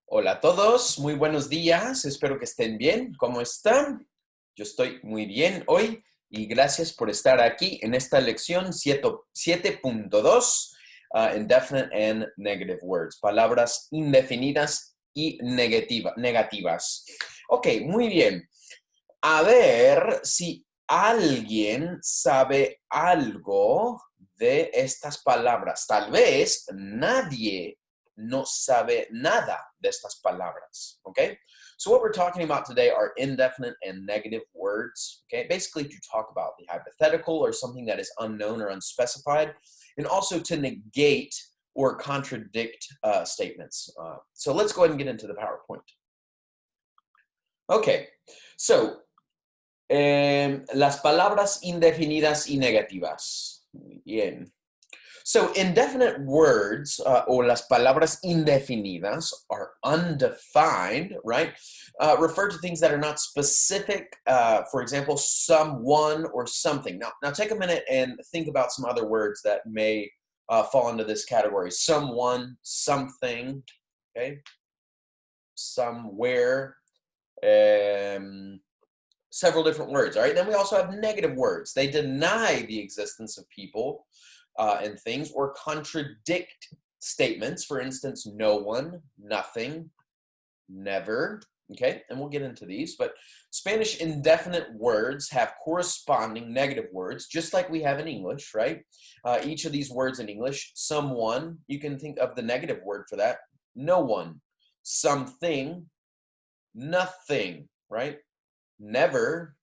Hola a todos, muy buenos días, espero que estén bien. ¿Cómo están? Yo estoy muy bien hoy y gracias por estar aquí en esta lección 7.2, Indefinite and Negative Words, palabras indefinidas y negativas. Ok, muy bien. A ver si alguien sabe algo de estas palabras. Tal vez nadie no sabe nada de estas palabras, okay? So what we're talking about today are indefinite and negative words, okay? Basically to talk about the hypothetical or something that is unknown or unspecified, and also to negate or contradict statements. So let's go ahead and get into the PowerPoint. Okay, so las palabras indefinidas y negativas. Muy bien. So indefinite words or las palabras indefinidas are undefined, right? Refer to things that are not specific. For example, someone or something. Now take a minute and think about some other words that may fall into this category. Someone, something, okay? Somewhere. Several different words, all right? Then we also have negative words. They deny the existence of people and things or contradict statements. For instance, no one, nothing, never, okay? And we'll get into these, but Spanish indefinite words have corresponding negative words, just like we have in English, right? Each of these words in English, someone, you can think of the negative word for that, no one, something, nothing, right? Never,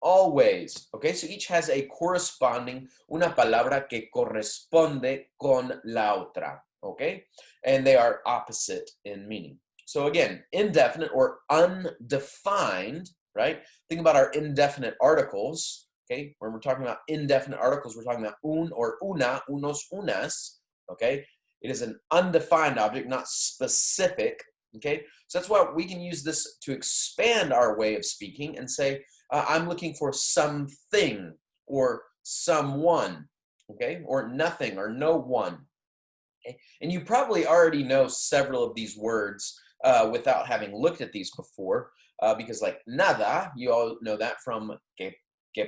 always. Okay, so each has a corresponding, una palabra que corresponde con la otra. Okay, and they are opposite in meaning. So again, indefinite or undefined, right? Think about our indefinite articles. Okay, when we're talking about indefinite articles, we're talking about un or una, unos, unas. Okay, it is an undefined object, not specific. Okay, so that's why we can use this to expand our way of speaking and say, I'm looking for something or someone, okay, or nothing or no one. Okay? And you probably already know several of these words without having looked at these before, because like nada, you all know that from ¿qué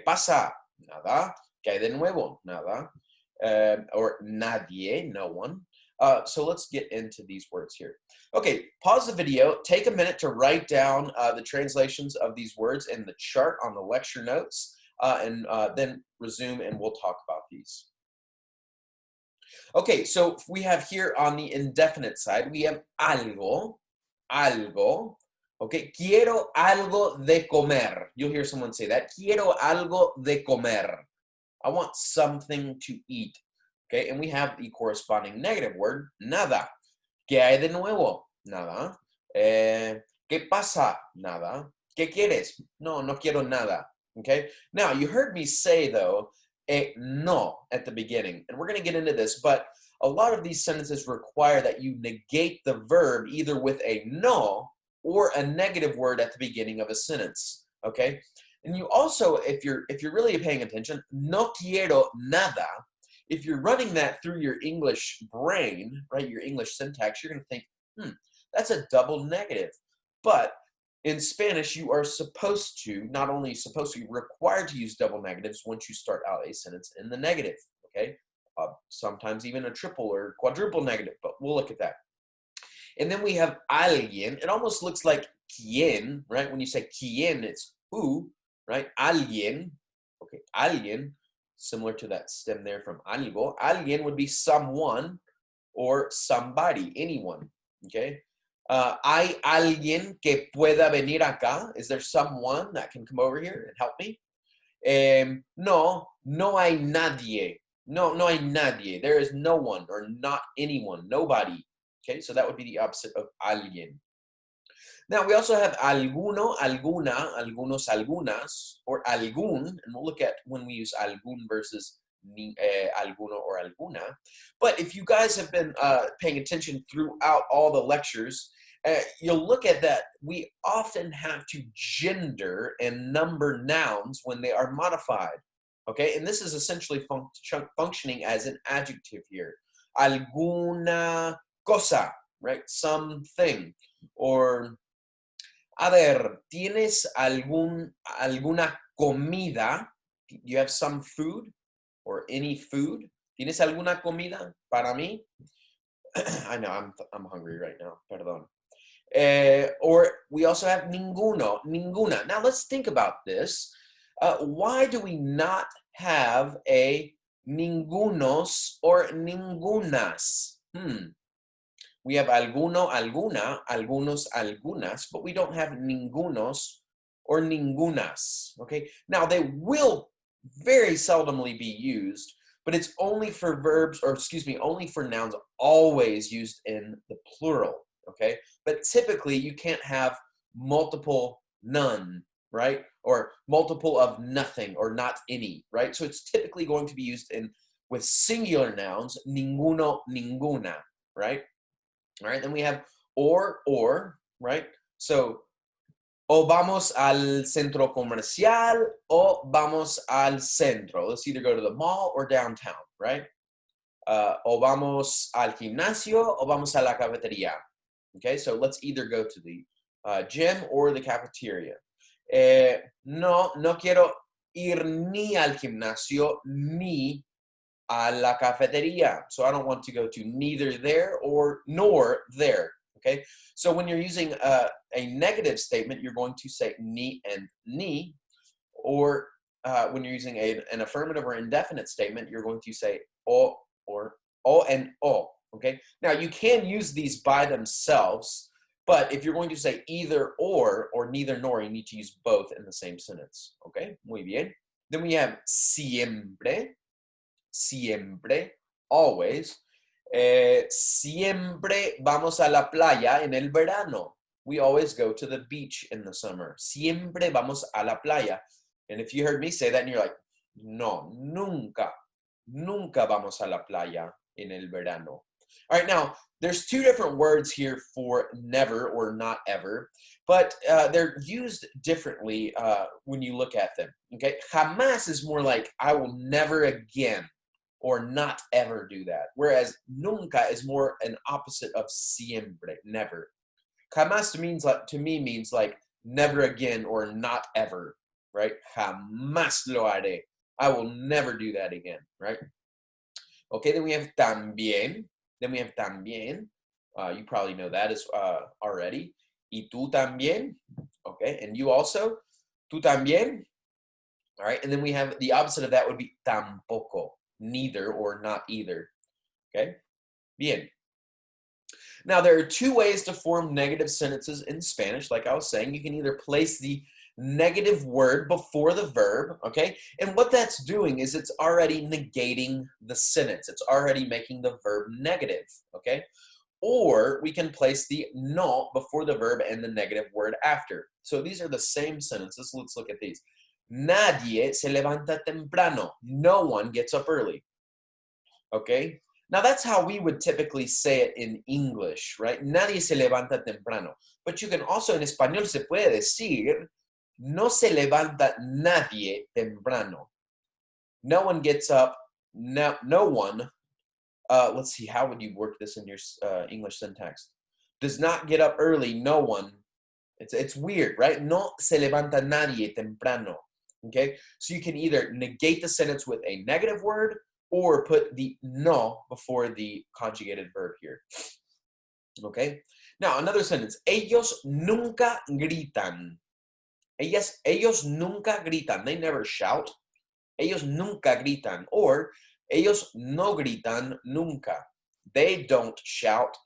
pasa? Nada. ¿Qué hay de nuevo? Nada. Or nadie, no one. So let's get into these words here. Okay, pause the video, take a minute to write down the translations of these words in the chart on the lecture notes, and then resume and we'll talk about these. Okay, so we have here on the indefinite side, we have algo, algo. Okay, quiero algo de comer. You'll hear someone say that. Quiero algo de comer. I want something to eat. Okay, and we have the corresponding negative word, nada. ¿Qué hay de nuevo? Nada. ¿Qué pasa? Nada. ¿Qué quieres? No, no quiero nada. Okay, now you heard me say though, no at the beginning, and we're going to get into this, but a lot of these sentences require that you negate the verb either with a no or a negative word at the beginning of a sentence. Okay, and you also, if you're really paying attention, no quiero nada. If you're running that through your English brain, right, your English syntax, you're going to think, that's a double negative. But in Spanish, you are supposed to, not only supposed to, you're required to use double negatives once you start out a sentence in the negative, okay? Sometimes even a triple or quadruple negative, but we'll look at that. And then we have alguien. It almost looks like quien, right? When you say quien, it's who, right? Alguien, okay, alguien. Similar to that stem there from algo. Alguien would be someone or somebody, anyone, okay? ¿Hay alguien que pueda venir acá? Is there someone that can come over here and help me? No, no hay nadie. No, no hay nadie. There is no one or not anyone, nobody. Okay, so that would be the opposite of alguien. Now, we also have alguno, alguna, algunos, algunas, or algún, and we'll look at when we use algún versus alguno or alguna. But if you guys have been paying attention throughout all the lectures, you'll look at that we often have to gender and number nouns when they are modified. Okay, and this is essentially functioning as an adjective here. Alguna cosa. right? Something. Or, a ver, ¿tienes alguna comida? Do you have some food or any food? ¿Tienes alguna comida para mí? I know, I'm hungry right now, perdón. Or we also have ninguno, ninguna. Now let's think about this. Why do we not have a ningunos or ningunas? We have alguno, alguna, algunos, algunas, but we don't have ningunos or ningunas, okay? Now, they will very seldomly be used, but it's only for verbs, or excuse me, only for nouns always used in the plural, okay? But typically, you can't have multiple none, right? Or multiple of nothing or not any, right? So it's typically going to be used in with singular nouns, ninguno, ninguna, right? All right, then we have or, right? So, o vamos al centro comercial o vamos al centro. Let's either go to the mall or downtown, right? O vamos al gimnasio o vamos a la cafetería. Okay, so let's either go to the gym or the cafeteria. No quiero ir ni al gimnasio ni a la cafetería. So I don't want to go to neither there or nor there. Okay. So when you're using a negative statement, you're going to say ni and ni. Or when you're using an affirmative or indefinite statement, you're going to say o or o and o. Okay. Now you can use these by themselves, but if you're going to say either or neither nor, you need to use both in the same sentence. Okay. Muy bien. Then we have siempre. Siempre, always. Siempre vamos a la playa en el verano. We always go to the beach in the summer. Siempre vamos a la playa. And if you heard me say that and you're like, no, nunca, nunca vamos a la playa en el verano. All right, now, there's two different words here for never or not ever, but they're used differently when you look at them. Okay, jamás is more like, I will never again, or not ever do that. Whereas nunca is more an opposite of siempre, never. Jamás to me means like never again or not ever, right? Jamás lo haré. I will never do that again, right? Okay, then we have también. You probably know that as already. Y tú también. Okay, and you also. Tú también. All right, and then we have the opposite of that would be tampoco. Neither or not either. Okay? Bien. Now, there are two ways to form negative sentences in Spanish. Like I was saying, you can either place the negative word before the verb, okay? And what that's doing is it's already negating the sentence. It's already making the verb negative, okay? Or we can place the no before the verb and the negative word after. So these are the same sentences. Let's look at these. Nadie se levanta temprano. No one gets up early. Okay? Now that's how we would typically say it in English, right? Nadie se levanta temprano. But you can also, in español, se puede decir, no se levanta nadie temprano. No one gets up. No one. Let's see, how would you work this in your English syntax? Does not get up early. No one. It's weird, right? No se levanta nadie temprano. Okay, so you can either negate the sentence with a negative word or put the no before the conjugated verb here. Okay, now another sentence. Ellos nunca gritan. Ellos nunca gritan. They never shout. Ellos nunca gritan. Or ellos no gritan nunca. They don't shout.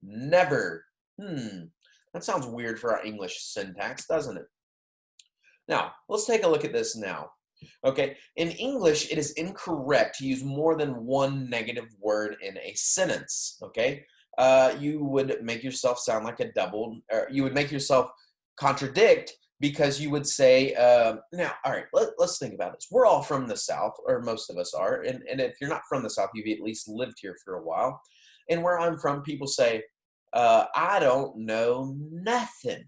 Never. That sounds weird for our English syntax, doesn't it? Now, let's take a look at this now. Okay, in English, it is incorrect to use more than one negative word in a sentence, okay? You would make yourself sound like a double, or you would make yourself contradict because you would say, now, all right, let's think about this. We're all from the South, or most of us are, and if you're not from the South, you've at least lived here for a while. And where I'm from, people say, I don't know nothing,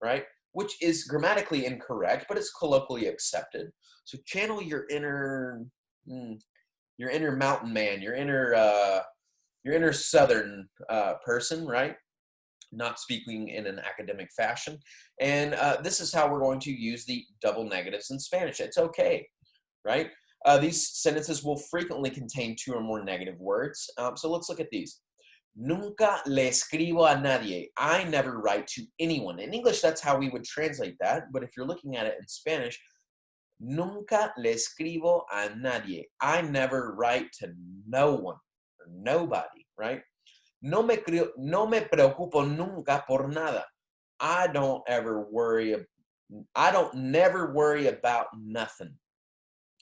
right? Which is grammatically incorrect, but it's colloquially accepted. So channel your inner mountain man, your inner your inner Southern person, right? Not speaking in an academic fashion. And this is how we're going to use the double negatives in Spanish. It's okay, right? These sentences will frequently contain two or more negative words. So let's look at these. Nunca le escribo a nadie. I never write to anyone. In English, that's how we would translate that. But if you're looking at it in Spanish, nunca le escribo a nadie. I never write to no one or nobody, right? No me preocupo nunca por nada. I don't never worry about nothing.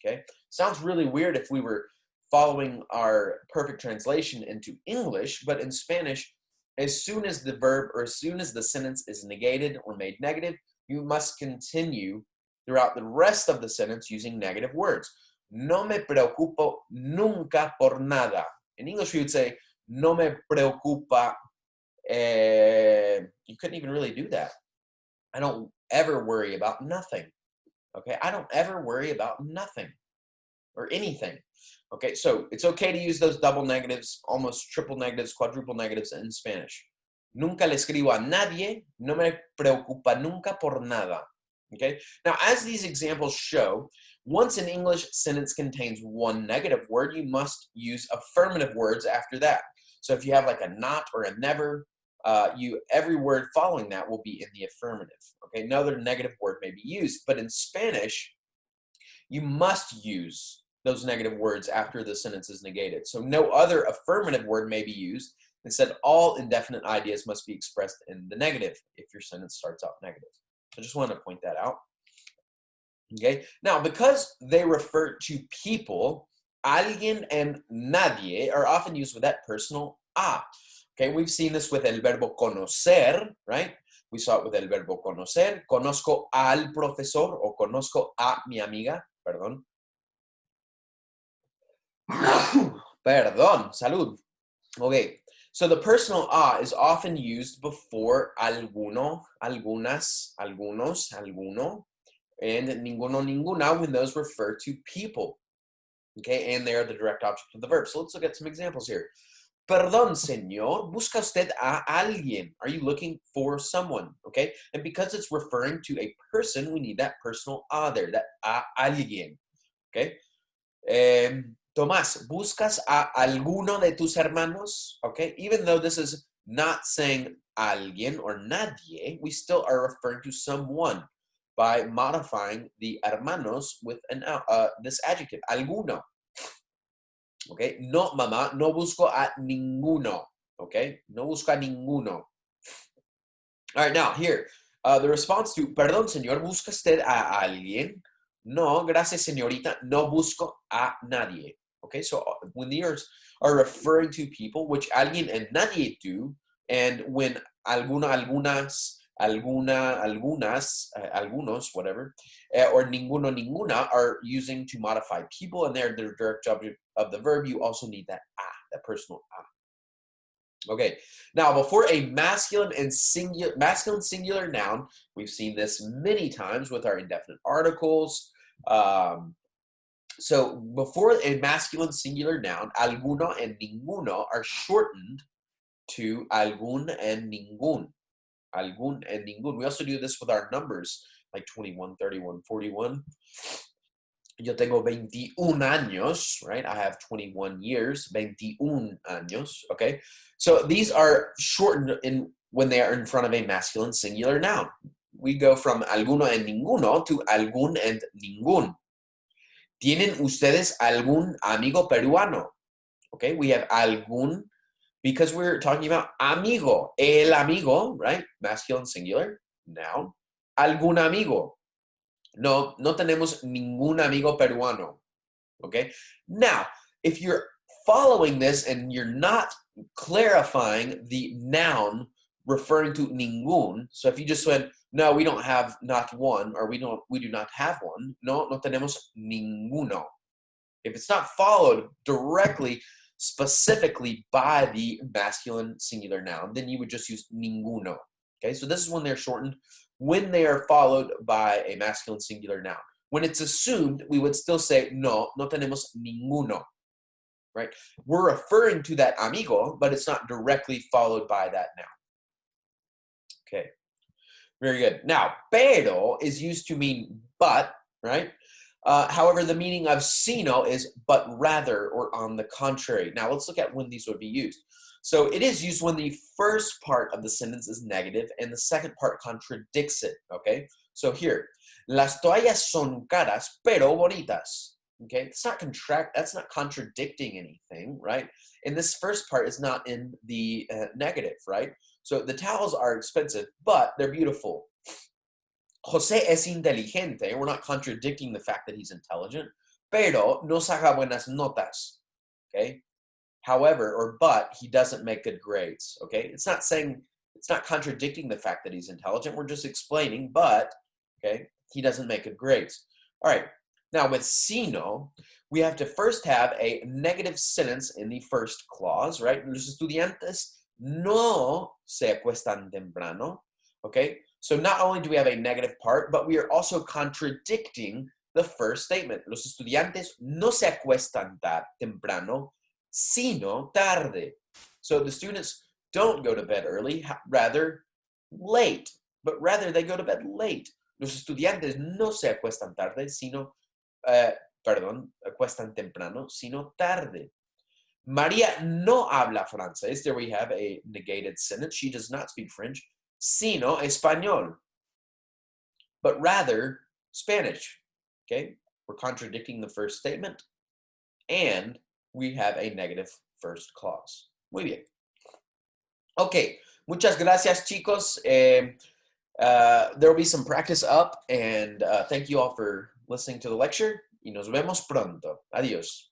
Okay? Sounds really weird if we were following our perfect translation into English, but in Spanish, as soon as the verb or as soon as the sentence is negated or made negative, you must continue throughout the rest of the sentence using negative words. No me preocupo nunca por nada. In English, we would say, no me preocupa. You couldn't even really do that. I don't ever worry about nothing. Okay, I don't ever worry about nothing or anything. Okay, so it's okay to use those double negatives, almost triple negatives, quadruple negatives in Spanish. Nunca le escribo a nadie, no me preocupa nunca por nada. Okay, now as these examples show, once an English sentence contains one negative word, you must use affirmative words after that. So if you have like a not or a never, every word following that will be in the affirmative. Okay, no other negative word may be used, but in Spanish, you must use those negative words after the sentence is negated. So no other affirmative word may be used. Instead, all indefinite ideas must be expressed in the negative if your sentence starts out negative. I just wanted to point that out. Okay, now because they refer to people, alguien and nadie are often used with that personal a. Okay, we've seen this with el verbo conocer, right? We saw it with el verbo conocer. Conozco al profesor o conozco a mi amiga, perdón. Perdón, salud. Okay, so the personal a is often used before alguno, algunas, algunos, alguno, and ninguno, ninguna when those refer to people. Okay, and they are the direct object of the verb. So let's look at some examples here. Perdón, señor, busca usted a alguien. Are you looking for someone? Okay, and because it's referring to a person, we need that personal a there, that a alguien. Okay. Tomás, ¿buscas a alguno de tus hermanos? Okay, even though this is not saying alguien or nadie, we still are referring to someone by modifying the hermanos with this adjective, alguno. Okay, no, mamá, no busco a ninguno. Okay, no busco a ninguno. All right, now here, the response to, perdón, señor, ¿busca usted a alguien? No, gracias, señorita, no busco a nadie. Okay, so when the are referring to people, which alguien and nadie do, and when alguna, algunas, alguna, algunas, algunos, whatever, or ninguno, ninguna are using to modify people, and they're the direct object of the verb, you also need that a, that personal a. Okay, now before a masculine singular noun, we've seen this many times with our indefinite articles. So before a masculine singular noun, alguno and ninguno are shortened to algún and ningún. Algún and ningún. We also do this with our numbers, like 21, 31, 41. Yo tengo 21 años, right? I have 21 years, 21 años, okay? So these are shortened when they are in front of a masculine singular noun. We go from alguno and ninguno to algún and ningún. ¿Tienen ustedes algún amigo peruano? Okay, we have algún because we're talking about amigo. El amigo, right? Masculine singular, noun. Algún amigo. No tenemos ningún amigo peruano. Okay? Now, if you're following this and you're not clarifying the noun referring to ningún, so if you just went, no, we don't have not one, or we do not have one. No tenemos ninguno. If it's not followed directly, specifically by the masculine singular noun, then you would just use ninguno. Okay, so this is when they're shortened, when they are followed by a masculine singular noun. When it's assumed, we would still say, no tenemos ninguno. right? We're referring to that amigo, but it's not directly followed by that noun. Okay, very good. Now, pero is used to mean but, right? However, the meaning of sino is but rather or on the contrary. Now, let's look at when these would be used. So it is used when the first part of the sentence is negative and the second part contradicts it, okay? So here, las toallas son caras pero bonitas. Okay, that's not contradicting anything, right? And this first part is not in the negative, right? So the towels are expensive, but they're beautiful. José es inteligente. We're not contradicting the fact that he's intelligent. Pero no saca buenas notas. Okay? However, or but, he doesn't make good grades. Okay? It's not contradicting the fact that he's intelligent. We're just explaining, but, okay, he doesn't make good grades. All right. Now, with sino, we have to first have a negative sentence in the first clause, right? Los estudiantes no se acuestan temprano. Okay? So not only do we have a negative part, but we are also contradicting the first statement. Los estudiantes no se acuestan temprano, sino tarde. So the students don't go to bed early, rather late. But rather they go to bed late. Los estudiantes no se acuestan tarde, sino, acuestan temprano, sino tarde. María no habla francés. There we have a negated sentence. She does not speak French, sino español, but rather Spanish. Okay, we're contradicting the first statement, and we have a negative first clause. Muy bien. Okay, muchas gracias, chicos. There will be some practice up, and thank you all for listening to the lecture. Y nos vemos pronto. Adiós.